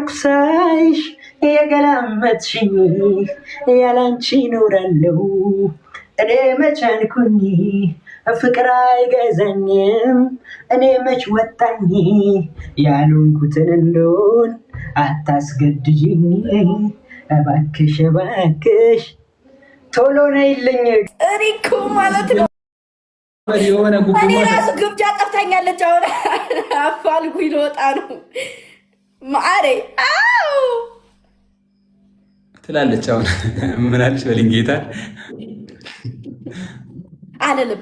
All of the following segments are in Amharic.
እየዞርኩ ሳይሽ የገላመጥሽኝ ያላንቺ ኖራለሁ እኔ መቻልኩኝ ፍቅር አይገዛኝም እኔ መች ወጣኝ ያሉንኩትን እንደሆን አታስገድጂኝ እባክሽ እባክሽ ቶሎ ነይልኝ እሪኩ ማለት ነው። የሆነ እኔ ራሱ ግብዣ ጠፍታኛለች። አሁን አፋልጉኝ ልወጣ ነው ማሬ አው ትላለች። አሁን ምን አለች በልኝ ጌታ አለልም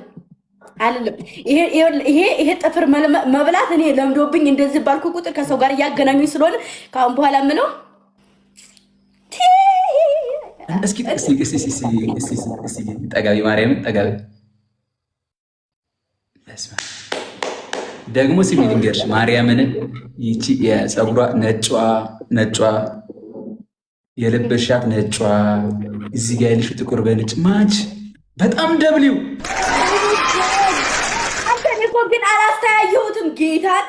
ይሄ ጥፍር መብላት እኔ ለምዶብኝ እንደዚህ ባልኩ ቁጥር ከሰው ጋር እያገናኙኝ ስለሆነ ካሁን በኋላ ምነው እስኪ ጠጋቢ ማርያም ጠጋቢ ደግሞ ሲሚ ልንገርሽ ማርያምን ይቺ የፀጉሯ ነጯ የለበሻት ነጯ እዚህ ጋር ያለሽ ጥቁር በነጭ ማች በጣም ደብሊው አንተኔኮ ግን አላስተያየሁትም ጌታን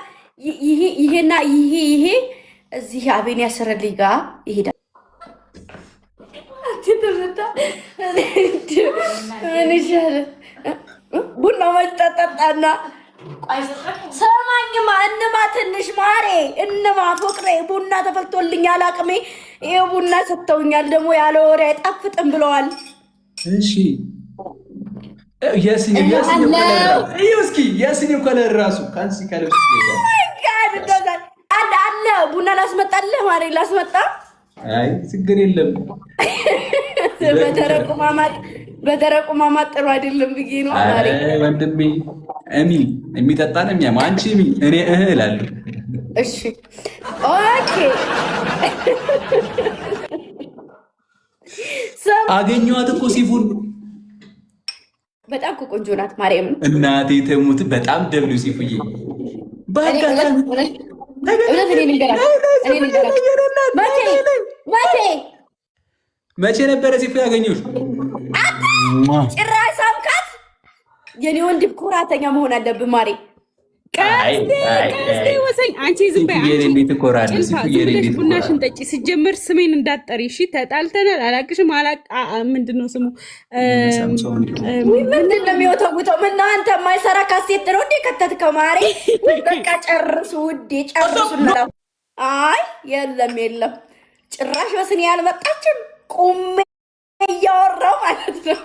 ይሄና ይሄ እዚህ አቤን ያሰረልኝ ጋር ይሄዳል። ምን ይሻላል? ቡና መጠጣጣና ሰማኝማ እንማ ትንሽ ማሬ እንማ ፍቅሬ ቡና ተፈልቶልኛል። አቅሜ ይሄ ቡና ሰጥተውኛል። ደግሞ ያለ ወሬ አይጣፍጥም ብለዋል። እሺ የስኒ ከለር ራሱ ካንሲ ከለር አለ ቡና ላስመጣልህ ማሬ ላስመጣ። አይ ችግር የለም። በደረቁ ማማጥ ጥሩ አይደለም ብዬ ነው ማሬ። ወንድሜ እሚል የሚጠጣ ነው የሚያማ አንቺ እሚል እኔ እላለሁ። እሺ ኦኬ አገኘኋት እኮ ሲፉን በጣም ቆንጆ ናት ማርያምን እናቴ ተሙት በጣም ደብሉ ሲፉዬ መቼ ነበረ ሲፉ ያገኘሁሽ? ጭራሽ ሳምካት። የኔ ወንድም ኩራተኛ መሆን አለብህ ማሬ። ቀስቴ ወሰኝ አንቺ ዝም በይ። ቡናሽን ጠጪ። ሲጀመር ስሜን እንዳትጠሪ እሺ። ተጣልተናል። አላቅሽም ምንድነው ስሙ? ምንድን ነው የሚወተውተው? ምነው አንተ የማይሰራ ካሴት ነው እንዴ ከተትከው ማሬ? በቃ ጨርሱ ውዴ ጨርሱ። አይ የለም ጭራሽ በስኔ ያልመጣችም ቁሜ እያወራው ማለት ነው።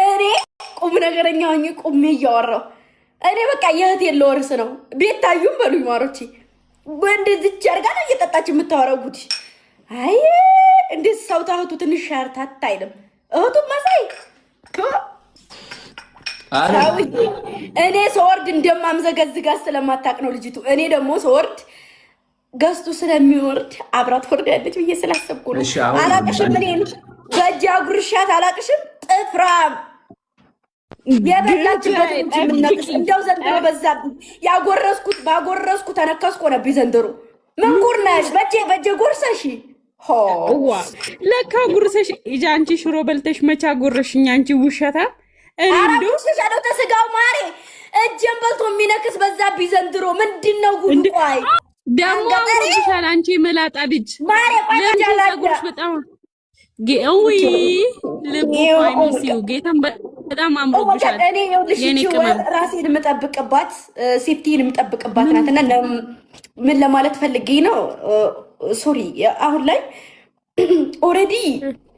እኔ ቁም ነገረኛ ሆኜ ቁሜ እያወራው እኔ በቃ የእህቴን ልወርስ ነው። ቤት ታዩም በሉኝ ማሮቼ። እንደዚች አድርጋ ነው እየጠጣች የምታወራው ጉድ። አይ እንዴት ሰው ታህቱ ትንሽ ሻርታታ አይልም። እህቱም መሳይ እኔ ስወርድ እንደማምዘገዝጋት ስለማታውቅ ነው ልጅቱ። እኔ ደግሞ ስወርድ ገዝቱ ስለሚወርድ አብራት ወርዳለች ብዬ ስላሰብኩ ነው። አላቅሽም እኔን በእጅ አጉርሻት አላቅሽም። ጥፍራም የበላችበት የምነቅስ እንደው ዘንድሮ በዛብኝ። ባጎረስኩ ተነከስኩ ነብኝ ዘንድሮ። ምን ጉር ነሽ? በእጄ ጎርሰሽ ለካ ጉርሰሽ ኢጃ አንቺ ሽሮ በልተሽ መቻ ጎረሽኝ አንቺ ውሸታ። አራጉርሰሻለው ተስጋው ማሬ እጄን በልቶ የሚነክስ በዛብኝ ዘንድሮ። ምንድን ነው ጉድ? ቆይ ደግሞ አምሮብሻል አንቺ መላጣ ልጅ ማሬ። ቆይ ጸጉርሽ በጣም ጌውይ ልቦይሚሲው ጌታም በጣም አምሮብሻል። የኔ ቅመም ራሴን የምጠብቅባት ሴፍቲን የምጠብቅባት ናትና ምን ለማለት ፈልጌ ነው። ሶሪ አሁን ላይ ኦልሬዲ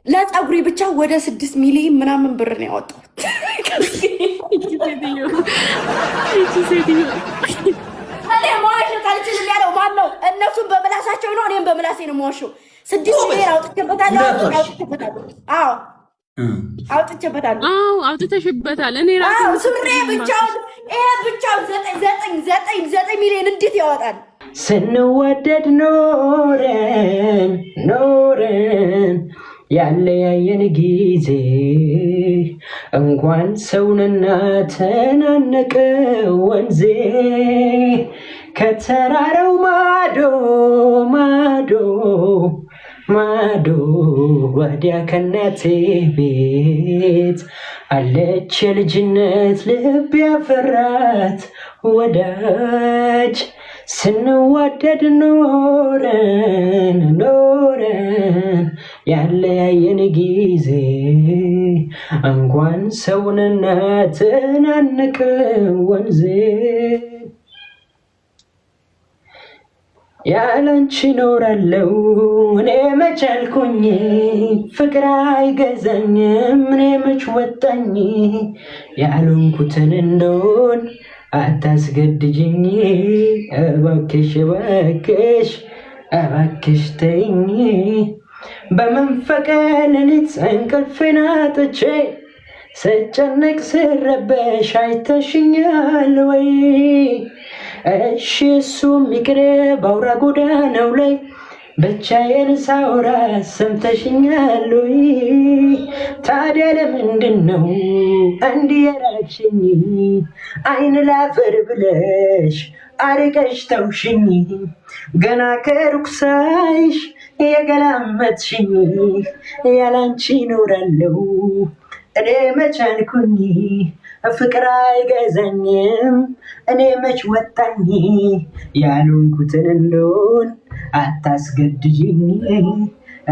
ለጸጉሪ ብቻ ወደ 6 ሚሊዮን ምናምን ብር ነው ያወጣው። እኔ መዋሸት አልችልም ያለው ማን ነው? እነሱም በምላሳቸው ነው፣ እኔም በምላሴ ነው የምዋሸው። 6 ሚሊዮን አውጥቼበታለሁ። አውጥቼበታለሁ። አውጥተሽበታል። እኔ ራሴ ሱሬ ብቻውን ይሄ ብቻውን 9 ሚሊዮን እንዴት ያወጣል? ስንወደድ ኖረን ያለያየን ጊዜ እንኳን ሰውንና ተናነቀ ወንዜ ከተራራው ማዶ ወዲያ ከናቴ ቤት አለች የልጅነት ልብ ያፈራት ወዳጅ ስንዋደድ ኖረን ያለያየን ጊዜ እንኳን ሰውንና ተናነቀ ወንዜ ያላንቺ ኖራለው እኔ መቻልኩኝ ፍቅር አይገዛኝም እኔ መች ወጣኝ ያልሆንኩትን እንደሆን አታስገድጅኝ እባክሽ እባክሽ እባክሽ ተይኝ በመንፈቀ ሌሊት እንቅልፌን አጥቼ ስጨነቅ ስረበሽ አይተሽኛል ወይ? እሺ እሱም ይቅር ባውራ ጎዳናው ላይ ብቻዬን ሳውራ ሰምተሽኛል ወይ? ታዲያ ለምንድን ነው እንዲህ የራቅሽኝ? አይን ላፈር ብለሽ አርቀሽ ተውሽኝ ገና ከሩቅ ሳይሽ የገላመጥሽኝ ያላንቺ ኖራለው እኔ መቻልኩኝ ፍቅር አይገዛኝም እኔ መች ወጣኝ ያልሆንኩትን እንደሆን አታስገድጅኝ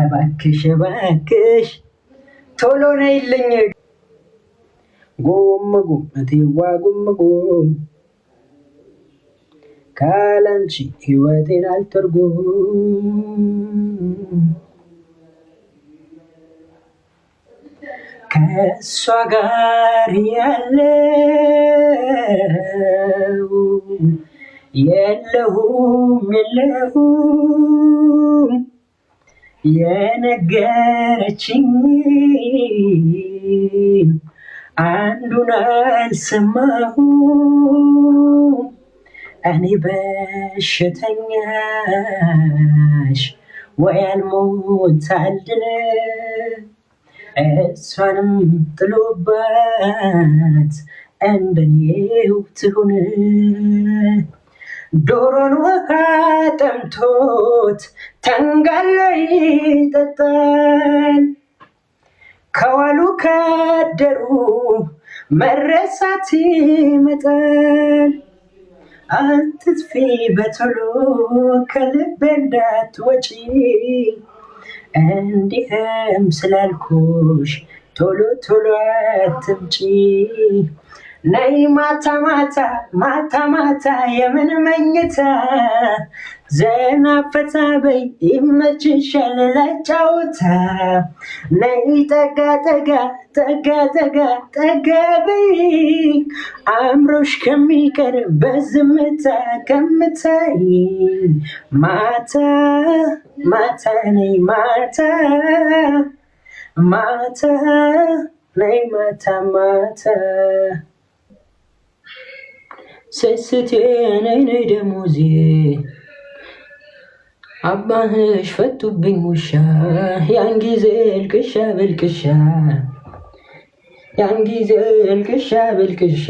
እባክሽ እባክሽ ቶሎ ነይልኝ ጎም እቴዋ ጎም ካላንቺ ሕይወቴን አልተርጎም ከእሷ ጋር ያለው የለሁም የነገረችኝ አንዱን አልሰማሁም እኔ በሽተኛሽ ወይ አልሞት አልድነ እሷንም ጥሎባት እንደኔው ትሁን ዶሮን ውሃ ጠምቶት ተንጋሎ ይጠጣል ከዋሉ ካደሩ መረሳት ይመጣል አትጥፊ በቶሎ ከልቤ እንዳትወጪ እንዲህም ስላልኩሽ ቶሎ ቶሎ አትምጪ ነይ ማታ ማታ ማታ ማታ የምን መኝታ ዘና ፈታ በይ ይመችሻል ለጨዋታ ነይ ጠጋ ጠጋ ጠጋ ጠጋ ጠጋ በይ አምሮሽ ከሚቀር በዝምታ ከምታይ ማታ ማታ ነይ ማታ ማታ ነይ ማታ ማታ ስስቴ ነይ ነይ ደሞዜ አባህሽ ፈቱብኝ ውሻ ያን ጊዜ እልቅሻ ብልቅሻ ያን ጊዜ እልቅሻ ብልቅሻ